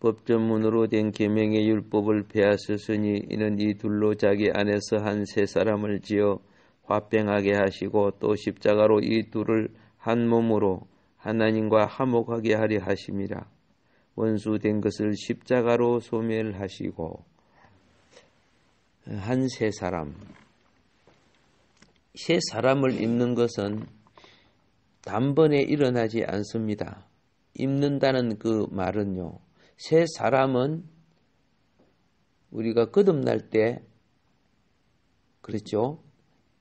법전문으로 된 계명의 율법을 빼앗으니 이는 이 둘로 자기 안에서 한 세 사람을 지어 화평하게 하시고 또 십자가로 이 둘을 한 몸으로 하나님과 화목하게 하려 하심이라. 원수된 것을 십자가로 소멸하시고. 한 세 사람. 세 사람을 입는 것은 단번에 일어나지 않습니다. 입는다는 그 말은요, 세 사람은 우리가 거듭날 때, 그렇죠?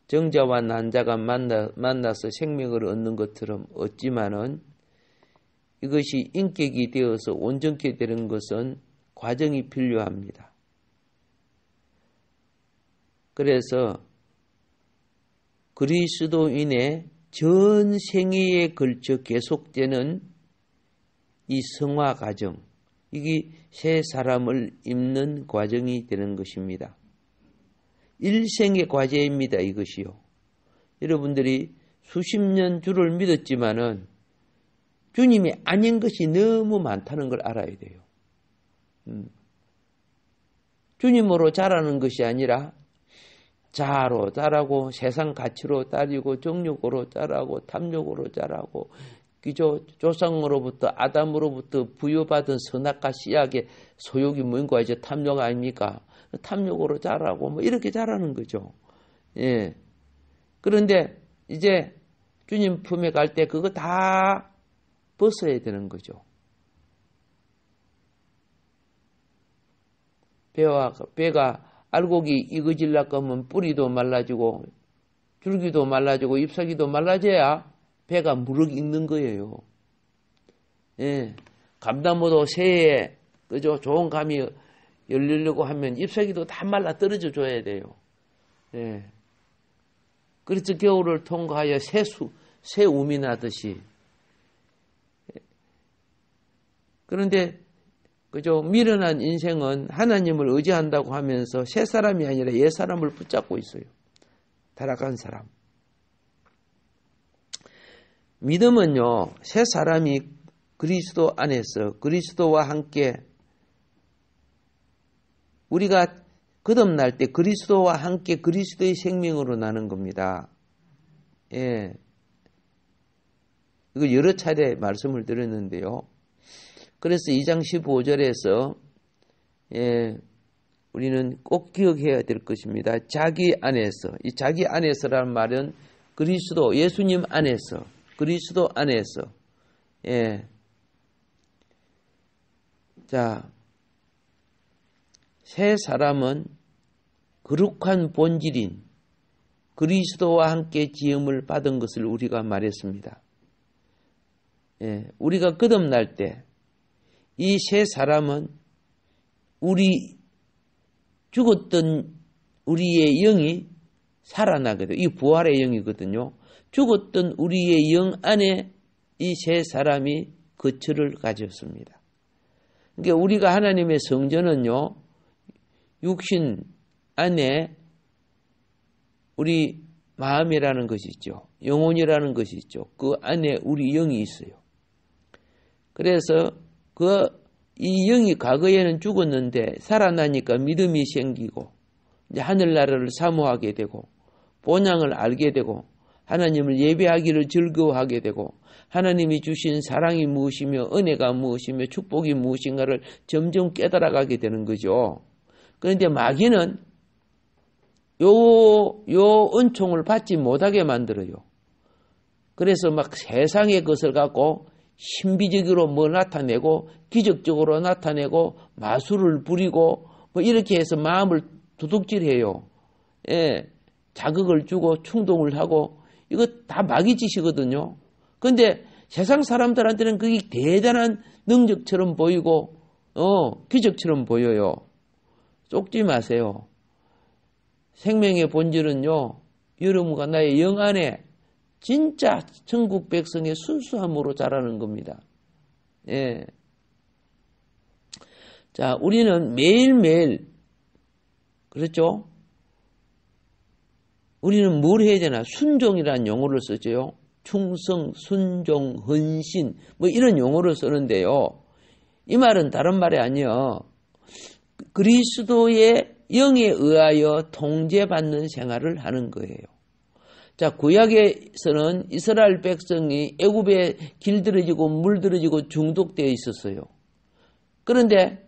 정자와 난자가 만나서 생명을 얻는 것처럼 얻지만은 이것이 인격이 되어서 온전케 되는 것은 과정이 필요합니다. 그래서 그리스도인의 전 생애에 걸쳐 계속되는 이 성화 과정, 이게 새 사람을 입는 과정이 되는 것입니다. 일생의 과제입니다, 이것이요. 여러분들이 수십 년 주를 믿었지만은 주님이 아닌 것이 너무 많다는 걸 알아야 돼요. 주님으로 자라는 것이 아니라 자아로 자라고 세상 가치로 따지고 정욕으로 자라고 탐욕으로 자라고 조상으로부터 아담으로부터 부여받은 선악과 씨악의 소욕이 뭔가 이제 탐욕 아닙니까? 탐욕으로 자라고 뭐 이렇게 자라는 거죠. 예. 그런데 이제 주님 품에 갈 때 그거 다 벗어야 되는 거죠. 배가 알곡이 익어질라고 하면 뿌리도 말라지고 줄기도 말라지고 잎사귀도 말라져야 배가 무럭 익는 거예요. 예. 감나무도 새해 그죠? 좋은 감이 열리려고 하면 잎사귀도 다 말라 떨어져 줘야 돼요. 예. 그래서 겨울을 통과하여 새 움이 나듯이. 그런데 그죠? 미련한 인생은 하나님을 의지한다고 하면서 새 사람이 아니라 옛 사람을 붙잡고 있어요. 타락한 사람. 믿음은요, 새 사람이 그리스도 안에서 그리스도와 함께 우리가 거듭날 때 그리스도와 함께 그리스도의 생명으로 나는 겁니다. 예. 이거 여러 차례 말씀을 드렸는데요. 그래서 2장 15절에서 우리는 꼭 기억해야 될 것입니다. 자기 안에서, 이 자기 안에서라는 말은 그리스도, 예수님 안에서, 그리스도 안에서. 예. 자, 새 사람은 거룩한 본질인 그리스도와 함께 지음을 받은 것을 우리가 말했습니다. 예. 우리가 거듭날 때 이 새 사람은 죽었던 우리의 영이 살아나거든요. 이 부활의 영이거든요. 죽었던 우리의 영 안에 이 새 사람이 거처를 가졌습니다. 그러니까 우리가 하나님의 성전은요, 육신 안에 우리 마음이라는 것이 있죠. 영혼이라는 것이 있죠. 그 안에 우리 영이 있어요. 그래서 이 영이 과거에는 죽었는데 살아나니까 믿음이 생기고 이제 하늘나라를 사모하게 되고 본향을 알게 되고 하나님을 예배하기를 즐거워하게 되고 하나님이 주신 사랑이 무엇이며 은혜가 무엇이며 축복이 무엇인가를 점점 깨달아가게 되는 거죠. 그런데 마귀는 요 은총을 받지 못하게 만들어요. 그래서 막 세상의 것을 갖고 신비적으로 뭐 나타내고 기적적으로 나타내고 마술을 부리고 뭐 이렇게 해서 마음을 도둑질해요. 예, 자극을 주고 충동을 하고 이거 다 마귀 짓이거든요. 그런데 세상 사람들한테는 그게 대단한 능력처럼 보이고 기적처럼 보여요. 속지 마세요. 생명의 본질은요, 여러분과 나의 영 안에 진짜 천국 백성의 순수함으로 자라는 겁니다. 예. 자, 우리는 매일매일, 그렇죠? 우리는 뭘 해야 되나? 순종이라는 용어를 쓰죠. 충성, 순종, 헌신, 뭐 이런 용어를 쓰는데요. 이 말은 다른 말이 아니요. 그리스도의 영에 의하여 통제받는 생활을 하는 거예요. 자, 구약에서는 이스라엘 백성이 애굽에 길들여지고 물들여지고 중독되어 있었어요. 그런데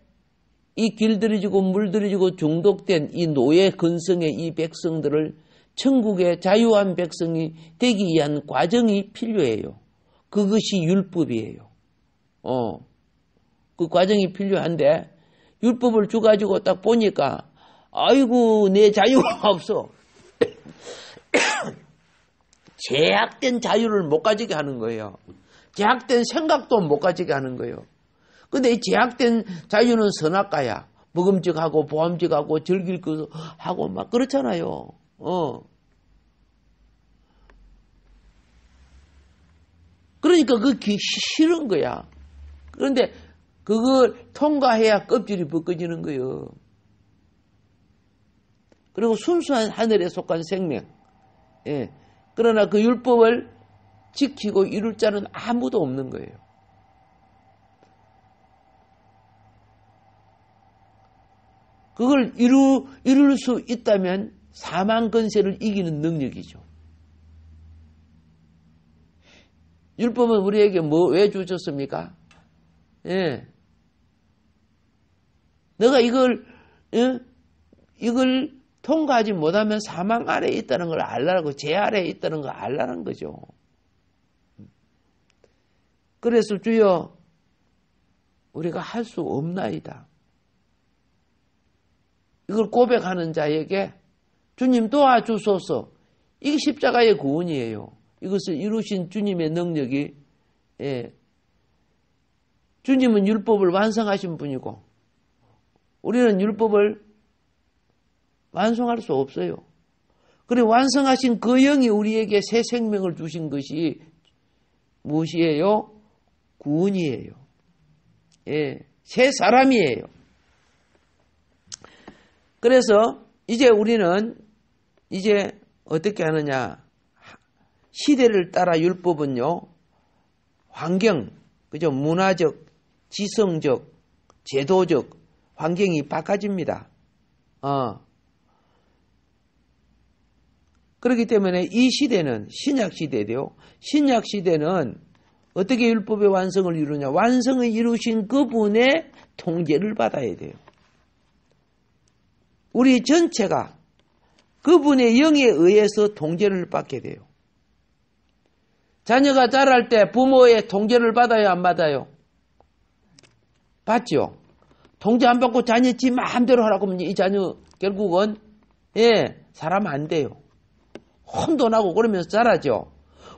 이 길들여지고 물들여지고 중독된 이 노예 근성의 이 백성들을 천국의 자유한 백성이 되기 위한 과정이 필요해요. 그것이 율법이에요. 그 과정이 필요한데 율법을 줘가지고 딱 보니까 아이고 내 자유가 없어. 제약된 자유를 못 가지게 하는 거예요. 제약된 생각도 못 가지게 하는 거예요. 근데 이 제약된 자유는 선악과야. 먹음직하고 보암직하고 즐길 거 하고 막 그렇잖아요. 그러니까 그게 싫은 거야. 그런데 그걸 통과해야 껍질이 벗겨지는 거예요. 그리고 순수한 하늘에 속한 생명. 예. 그러나 그 율법을 지키고 이룰 자는 아무도 없는 거예요. 그걸 이룰 수 있다면 사망 권세를 이기는 능력이죠. 율법은 우리에게 왜 주셨습니까? 예. 너가 이걸 통과하지 못하면 사망 아래에 있다는 걸 알라고, 죄 아래에 있다는 걸 알라는 거죠. 그래서 주여, 우리가 할 수 없나이다. 이걸 고백하는 자에게 주님 도와주소서. 이게 십자가의 구원이에요. 이것을 이루신 주님의 능력이, 주님은 율법을 완성하신 분이고 우리는 율법을 완성할 수 없어요. 그래 완성하신 그 영이 우리에게 새 생명을 주신 것이 무엇이에요? 구원이에요. 새 사람이에요. 그래서 이제 우리는 이제 어떻게 하느냐? 시대를 따라 율법은요, 환경, 그죠? 문화적, 지성적, 제도적 환경이 바꿔집니다. 그렇기 때문에 이 시대는 신약 시대예요. 신약 시대는 어떻게 율법의 완성을 이루냐? 완성을 이루신 그분의 통제를 받아야 돼요. 우리 전체가 그분의 영에 의해서 통제를 받게 돼요. 자녀가 자랄 때 부모의 통제를 받아요, 안 받아요? 받죠. 통제 안 받고 자녀 지 마음대로 하라고 하면 이 자녀 결국은 사람 안 돼요. 혼돈하고 그러면서 자라죠.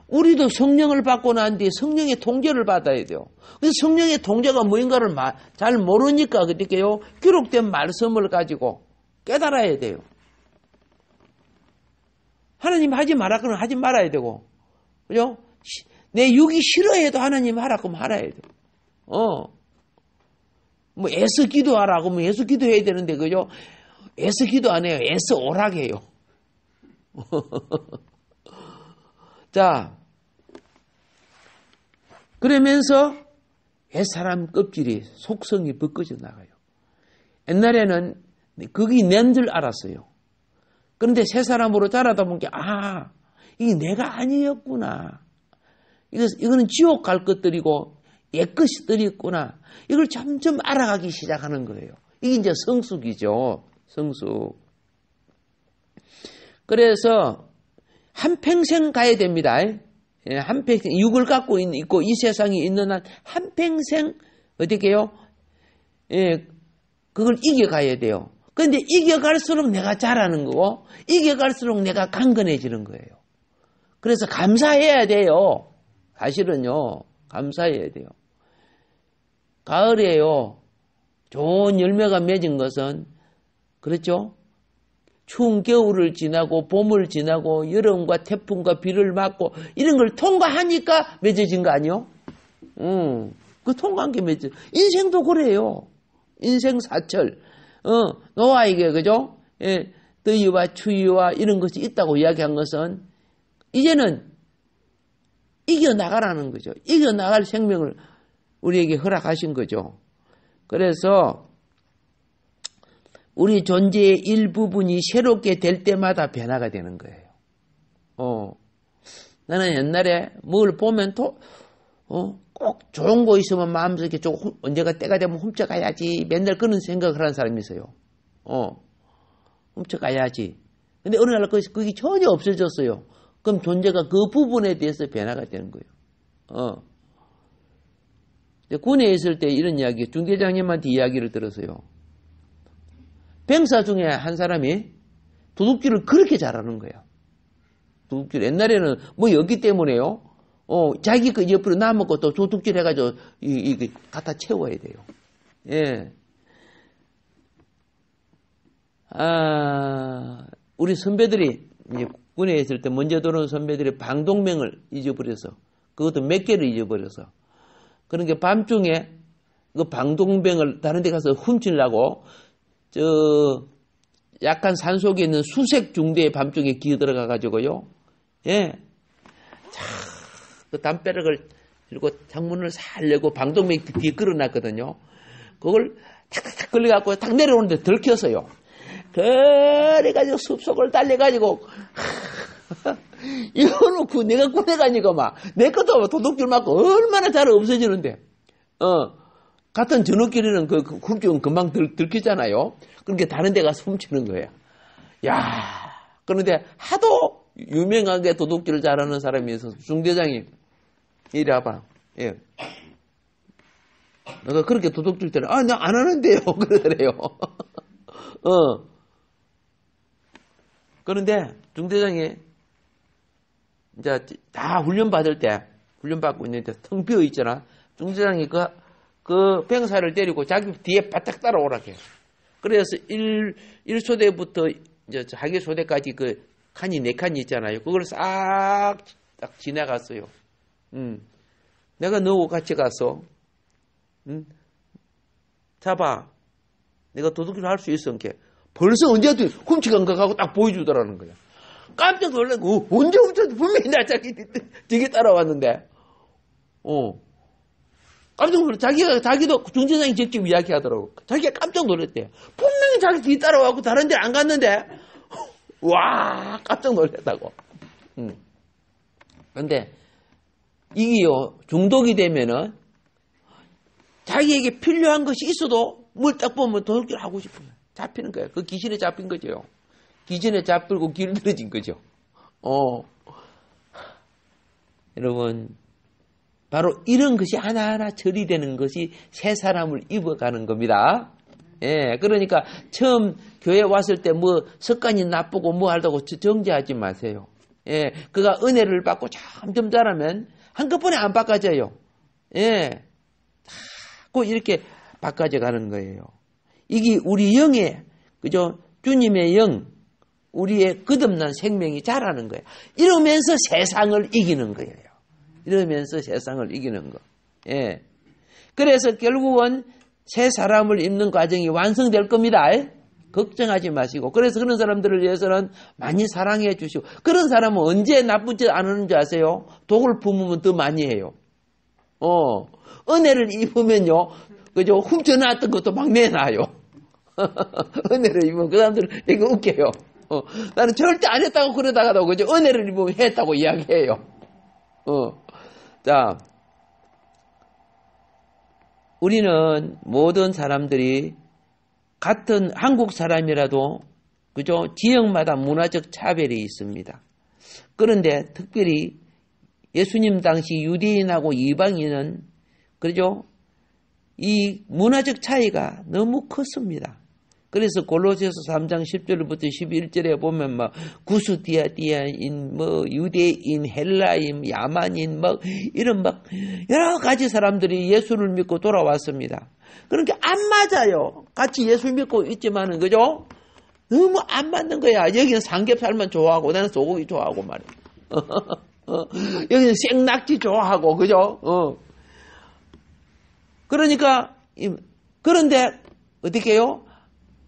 우리도 성령을 받고 난 뒤에 성령의 통제를 받아야 돼요. 그래서 성령의 통제가 뭐인가를 잘 모르니까 어떻게요? 기록된 말씀을 가지고 깨달아야 돼요. 하나님 하지 마라 그러면 하지 말아야 되고, 그죠? 내 육이 싫어해도 하나님 하라 그러면 알아야 돼요. 뭐 애써 기도하라 그러면 애써 기도해야 되는데, 그죠? 애써 기도 안 해요. 애써 오락해요. 자, 그러면서 옛사람 껍질이 속성이 벗겨져 나가요. 옛날에는 그게 낸 줄 알았어요. 그런데 새 사람으로 자라다 보니까 이게 내가 아니었구나. 이거는 지옥 갈 것들이고 옛 것들이 있구나. 이걸 점점 알아가기 시작하는 거예요. 이게 이제 성숙이죠. 성숙. 그래서 한평생 가야 됩니다. 한평생 육을 갖고 있고 이 세상에 있는 한 한평생 어떻게 해요? 그걸 이겨가야 돼요. 그런데 이겨갈수록 내가 잘하는 거고 이겨갈수록 내가 강건해지는 거예요. 그래서 감사해야 돼요. 사실은요. 감사해야 돼요. 가을에요. 좋은 열매가 맺은 것은 그렇죠? 추운 겨울을 지나고 봄을 지나고 여름과 태풍과 비를 맞고 이런 걸 통과하니까 맺어진 거 아니요? 그 통과한 게 맺어. 인생도 그래요. 인생 사철. 노아에게 그죠? 더위와 추위와 이런 것이 있다고 이야기한 것은 이제는 이겨나가라는 거죠. 이겨나갈 생명을 우리에게 허락하신 거죠. 그래서 우리 존재의 일부분이 새롭게 될 때마다 변화가 되는 거예요. 나는 옛날에 뭘 보면 꼭 좋은 거 있으면 마음속에 언제가 때가 되면 훔쳐가야지. 맨날 그런 생각을 하는 사람이 있어요. 훔쳐가야지. 근데 어느 날 그게 전혀 없어졌어요. 그럼 존재가 그 부분에 대해서 변화가 되는 거예요. 군에 있을 때 이런 이야기, 중대장님한테 이야기를 들었어요. 병사 중에 한 사람이 도둑질을 그렇게 잘하는 거예요. 도둑질. 옛날에는 였기 때문에요. 자기 그 옆으로 남은 것도 도둑질 해가지고, 갖다 채워야 돼요. 예. 우리 선배들이, 이제 군에 있을 때 먼저 들어온 선배들이 방독면을 잊어버려서, 그것도 몇 개를 잊어버려서, 그러니까 밤중에 그 방독면을 다른 데 가서 훔치려고, 약간 산속에 있는 수색 중대의 밤중에 기어 들어가가지고요. 예. 그 담벼락을 들고 창문을 살려고 방독면 뒤에 끌어놨거든요. 그걸 탁탁탁 걸려갖고 탁 내려오는데 들켰어요. 그래가지고 숲속을 달려가지고, 이거놓고 내가 군에 가니까 내 것도 도둑질 맞고 얼마나 잘 없어지는데, 같은 저녁길에는 그 훔치면 금방 들키잖아요. 그러니까 다른 데 가서 훔치는 거예요. 야, 그런데 하도 유명하게 도둑질을 잘하는 사람이 있어서 중대장이 이리 와봐. 예. 내가 그렇게 도둑질 때는 나 안 하는데요. 그러더래요. 그런데 중대장이 이제 다 훈련 받을 때 훈련 받고 있는데 텅 비어 있잖아. 중대장이 그 병사를 데리고 자기 뒤에 바짝 따라오라게. 그래서 1소대부터 이제 자기 소대까지 그 칸이 4칸이 있잖아요. 그걸 싹 딱 지나갔어요. 내가 너하고 같이 가서, 잡아. 내가 도둑질 할 수 있어. 벌써 언제든 훔치간 거 가고 딱 보여주더라는 거야. 깜짝 놀라고, 언제 훔쳤는데 분명히 나 자기 따라왔는데, 깜짝 놀랐, 자기도 중대장이 직접 이야기하더라고. 자기가 깜짝 놀랐대. 분명히 자기 뒤 따라와고 다른 데 안 갔는데, 와, 깜짝 놀랐다고. 근데, 이게요, 중독이 되면은, 자기에게 필요한 것이 있어도, 뭘 딱 보면 도둑질 하고 싶으면 잡히는 거예요. 그 귀신에 잡힌 거죠. 귀신에 잡히고 길들여진 거죠. 여러분, 바로 이런 것이 하나하나 처리되는 것이 새 사람을 입어가는 겁니다. 예, 그러니까 처음 교회 왔을 때 습관이 나쁘고 하다고 정죄하지 마세요. 예, 그가 은혜를 받고 점점 자라면 한꺼번에 안 바꿔져요. 예, 자꾸 이렇게 바꿔져 가는 거예요. 이게 우리 영의, 그죠? 주님의 영, 우리의 끝없는 생명이 자라는 거예요. 이러면서 세상을 이기는 거예요. 이러면서 세상을 이기는 거. 예. 그래서 결국은 새 사람을 입는 과정이 완성될 겁니다. 걱정하지 마시고. 그래서 그런 사람들을 위해서는 많이 사랑해 주시고. 그런 사람은 언제 나쁜 짓 안 하는 줄 아세요? 독을 품으면 더 많이 해요. 은혜를 입으면요. 그죠? 훔쳐놨던 것도 막 내놔요. 은혜를 입으면 그 사람들은 되게 웃겨요. 나는 절대 안 했다고 그러다가도 그죠? 은혜를 입으면 했다고 이야기해요. 자, 우리는 모든 사람들이 같은 한국 사람이라도 그죠? 지역마다 문화적 차별이 있습니다. 그런데 특별히 예수님 당시 유대인하고 이방인은 그죠? 이 문화적 차이가 너무 컸습니다. 그래서 골로새서 3장 10절부터 11절에 보면 구스디아디아인, 유대인, 헬라인, 야만인, 이런 여러 가지 사람들이 예수를 믿고 돌아왔습니다. 그러니까 안 맞아요. 같이 예수 믿고 있지만은, 그죠? 너무 안 맞는 거야. 여기는 삼겹살만 좋아하고, 나는 소고기 좋아하고 말이야. 여기는 생낙지 좋아하고, 그죠? 그러니까, 그런데, 어떻게 해요?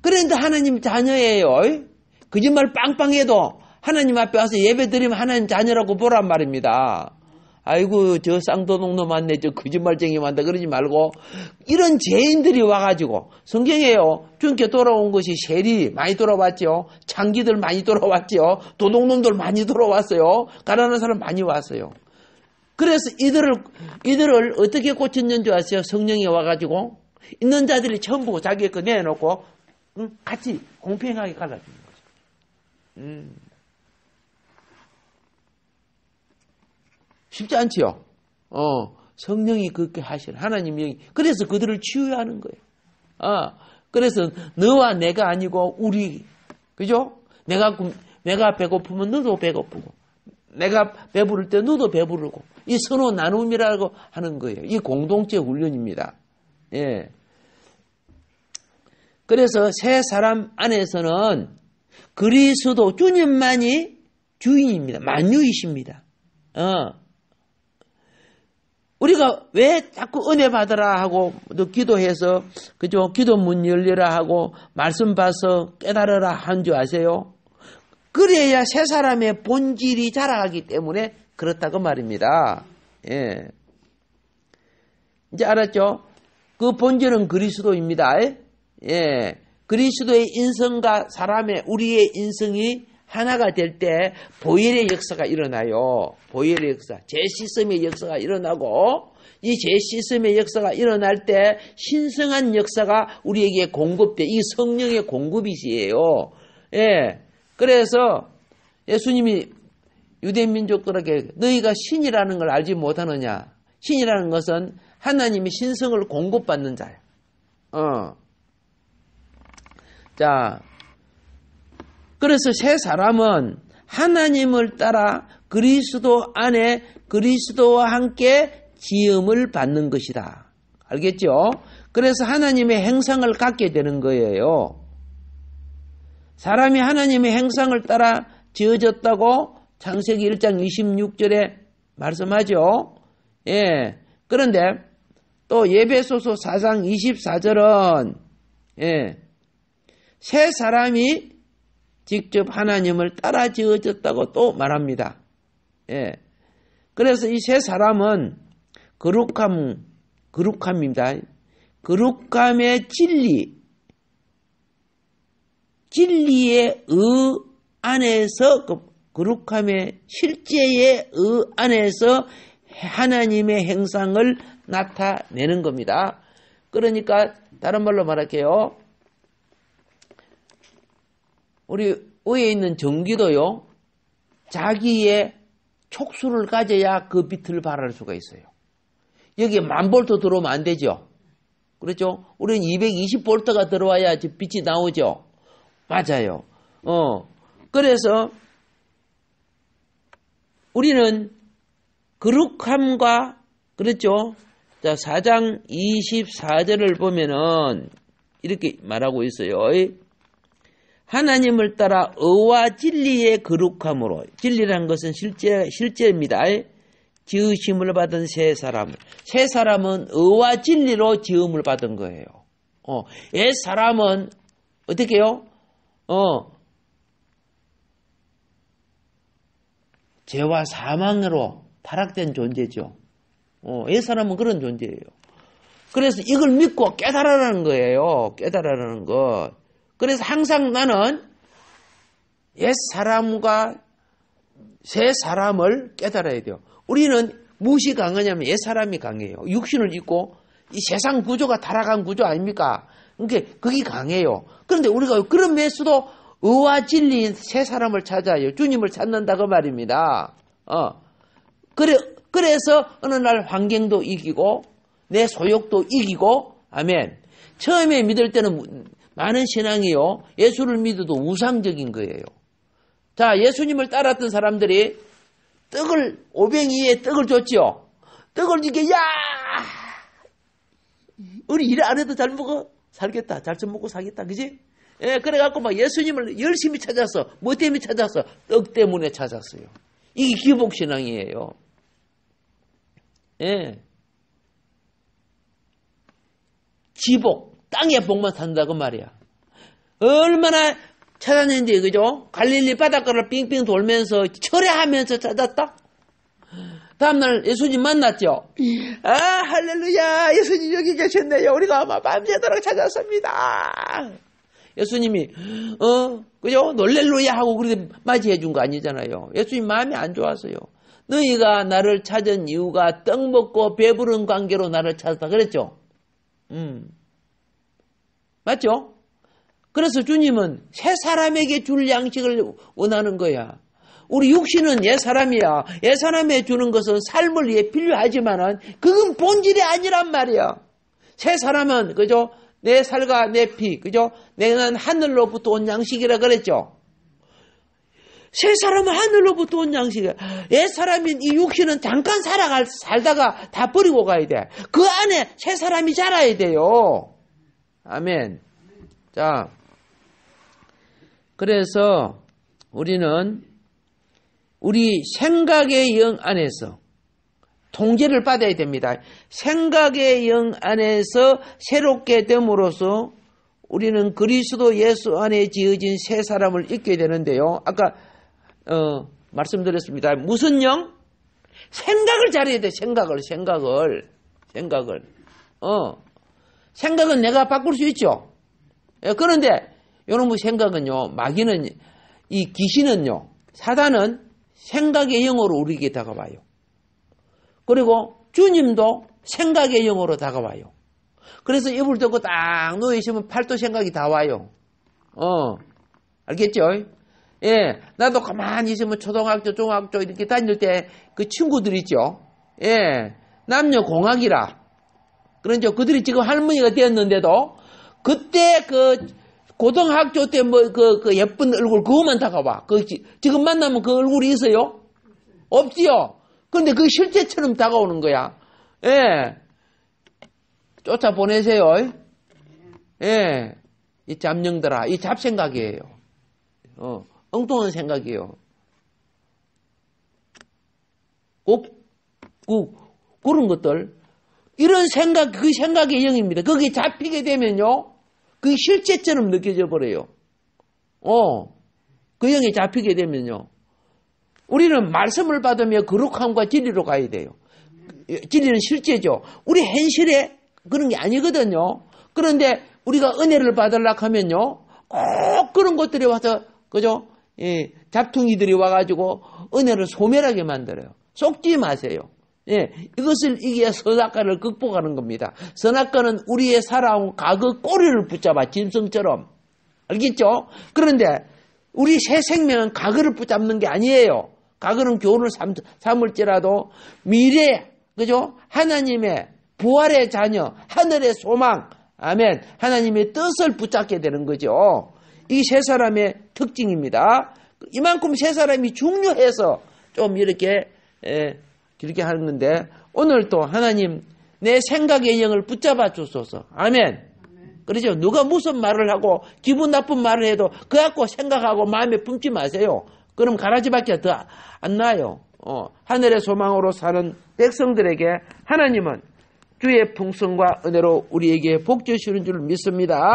그런데 하나님 자녀예요. 거짓말 빵빵해도 하나님 앞에 와서 예배 드리면 하나님 자녀라고 보란 말입니다. 아이고 저 쌍도둑놈 왔네, 저 거짓말쟁이 왔다 그러지 말고, 이런 죄인들이 와가지고, 성경에요, 주님께 돌아온 것이 세리 많이 돌아왔죠. 창기들 많이 돌아왔죠. 도둑놈들 많이 돌아왔어요. 가난한 사람 많이 왔어요. 그래서 이들을 어떻게 고쳤는 줄 아세요? 성령이 와가지고 있는 자들이 전부 자기의 거 내놓고 같이 공평하게 갈라주는 거죠. 쉽지 않지요. 성령이 그렇게 하시는 하나님의 영이. 그래서 그들을 치유하는 거예요. 그래서 너와 내가 아니고 우리, 그죠? 내가 배고프면 너도 배고프고, 내가 배부를 때 너도 배부르고, 이 서로 나눔이라고 하는 거예요. 이 공동체 훈련입니다. 예. 그래서 새 사람 안에서는 그리스도 주님만이 주인입니다. 만유이십니다. 우리가 왜 자꾸 은혜 받으라 하고 또 기도해서, 그죠? 기도 문 열리라 하고 말씀 봐서 깨달으라 한 줄 아세요? 그래야 새 사람의 본질이 자라가기 때문에 그렇다고 말입니다. 예. 이제 알았죠? 그 본질은 그리스도입니다. 예. 그리스도의 인성과 우리의 인성이 하나가 될 때 보혈의 역사가 일어나요. 보혈의 역사, 재시씀의 역사가 일어나고, 이 재시씀의 역사가 일어날 때 신성한 역사가 우리에게 공급돼. 이 성령의 공급이시에요. 예. 그래서 예수님이 유대 민족들에게 너희가 신이라는 걸 알지 못하느냐. 신이라는 것은 하나님이 신성을 공급받는 자예요. 자, 그래서 새 사람은 하나님을 따라 그리스도 안에 그리스도와 함께 지음을 받는 것이다. 알겠죠? 그래서 하나님의 행상을 갖게 되는 거예요. 사람이 하나님의 행상을 따라 지어졌다고 창세기 1장 26절에 말씀하죠. 예. 그런데 또 에베소서 4장 24절은 새 사람이 직접 하나님을 따라 지어졌다고 또 말합니다. 예. 그래서 이 새 사람은 거룩함입니다. 거룩함의 진리의 안에서, 거룩함의 실제의 안에서 하나님의 행상을 나타내는 겁니다. 그러니까 다른 말로 말할게요. 우리 위에 있는 전기도요, 자기의 촉수를 가져야 그 빛을 발할 수가 있어요. 여기에 1000V 들어오면 안 되죠. 그렇죠? 우리는 220V가 들어와야 빛이 나오죠. 맞아요. 그래서 우리는 거룩함과, 그렇죠? 자, 4장 24절을 보면은 이렇게 말하고 있어요. 하나님을 따라 의와 진리의 거룩함으로, 진리라는 것은 실제입니다. 지으심을 받은 새 사람은 의와 진리로 지음을 받은 거예요. 옛 사람은 어떻게 해요? 죄와 사망으로 타락된 존재죠. 옛 사람은 그런 존재예요. 그래서 이걸 믿고 깨달으라는 거예요. 깨달으라는 것. 그래서 항상 나는 옛 사람과 새 사람을 깨달아야 돼요. 우리는 무엇이 강하냐면 옛 사람이 강해요. 육신을 입고 이 세상 구조가 타락한 구조 아닙니까? 그러니까 그게 강해요. 그런데 우리가 그런 메스도 의와 진리인 새 사람을 찾아요. 주님을 찾는다고 말입니다. 그래서 어느 날 환경도 이기고 내 소욕도 이기고, 아멘. 처음에 믿을 때는 많은 신앙이요, 예수를 믿어도 우상적인 거예요. 자, 예수님을 따랐던 사람들이 오병이에 떡을 줬죠. 떡을 이게, 야! 우리 일 안 해도 잘 먹어 살겠다. 잘 좀 먹고 살겠다. 그지? 예, 그래갖고 막 예수님을 열심히 찾았어. 뭐 때문에 찾았어? 떡 때문에 찾았어요. 이게 기복신앙이에요. 예. 지복, 땅의 복만 산다고 말이야. 얼마나 찾았는지, 그죠? 갈릴리 바닷가를 빙빙 돌면서 철회하면서 찾았다? 다음날 예수님 만났죠. 아, 할렐루야, 예수님 여기 계셨네요. 우리가 아마 밤새도록 찾았습니다. 예수님이 그죠? 놀렐루야 하고 그렇게 맞이해 준 거 아니잖아요. 예수님 마음이 안 좋았어요. 너희가 나를 찾은 이유가 떡 먹고 배부른 관계로 나를 찾았다 그랬죠. 맞죠? 그래서 주님은 새 사람에게 줄 양식을 원하는 거야. 우리 육신은 옛 사람이야. 옛 사람에 주는 것은 삶을 위해 필요하지만은 그건 본질이 아니란 말이야. 새 사람은 그죠? 내 살과 내 피, 그죠? 내는 하늘로부터 온 양식이라 그랬죠. 새 사람은 하늘로부터 온 양식이야. 옛 사람인 이 육신은 잠깐 살다가 다 버리고 가야 돼. 그 안에 새 사람이 자라야 돼요. 아멘. 자, 그래서 우리는 우리 생각의 영 안에서 통제를 받아야 됩니다. 생각의 영 안에서 새롭게 됨으로써 우리는 그리스도 예수 안에 지어진 새 사람을 잊게 되는데요. 아까 말씀드렸습니다. 무슨 영? 생각을 잘해야 돼. 생각을. 생각은 내가 바꿀 수 있죠. 그런데 여러분 생각은요, 마귀는, 이 귀신은요, 사단은 생각의 영으로 우리에게 다가와요. 그리고 주님도 생각의 영으로 다가와요. 그래서 이불 덮고 딱 누워있으면 팔도 생각이 다 와요. 알겠죠? 예, 나도 가만히 있으면 초등학교, 중학교 이렇게 다닐 때 그 친구들 있죠? 예, 남녀공학이라. 그런데 그들이 지금 할머니가 되었는데도 그때 그 고등학교 때 그 예쁜 얼굴 그거만 다가와. 지금 만나면 그 얼굴이 있어요? 없지요? 근데 그게 실제처럼 다가오는 거야. 예. 쫓아보내세요. 예. 이 잡령들아, 이 잡생각이에요. 엉뚱한 생각이에요. 그런 것들. 이런 생각, 그 생각의 영입니다. 거기에 잡히게 되면요. 그게 실제처럼 느껴져 버려요. 그 영에 잡히게 되면요. 우리는 말씀을 받으며 거룩함과 진리로 가야 돼요. 진리는 실제죠. 우리 현실에 그런 게 아니거든요. 그런데 우리가 은혜를 받으려고 하면요. 꼭 그런 것들이 와서, 그죠? 예, 잡퉁이들이 와가지고 은혜를 소멸하게 만들어요. 속지 마세요. 예, 이것을 이겨야 선악과를 극복하는 겁니다. 선악과는 우리의 살아온 과거 꼬리를 붙잡아 짐승처럼. 알겠죠? 그런데 우리 새 생명은 과거를 붙잡는 게 아니에요. 과거는 교훈을 삼을지라도 미래, 그죠? 하나님의 부활의 자녀, 하늘의 소망, 아멘. 하나님의 뜻을 붙잡게 되는 거죠. 이게 새 사람의 특징입니다. 이만큼 새 사람이 중요해서 좀 이렇게 길게 하는데 오늘 또 하나님 내 생각의 영을 붙잡아 주소서. 아멘. 그렇죠? 누가 무슨 말을 하고 기분 나쁜 말을 해도 그거 갖고 생각하고 마음에 품지 마세요. 그럼 가라지밖에 더 안 나요. 하늘의 소망으로 사는 백성들에게 하나님은 주의 풍성과 은혜로 우리에게 복 주시는 줄 믿습니다.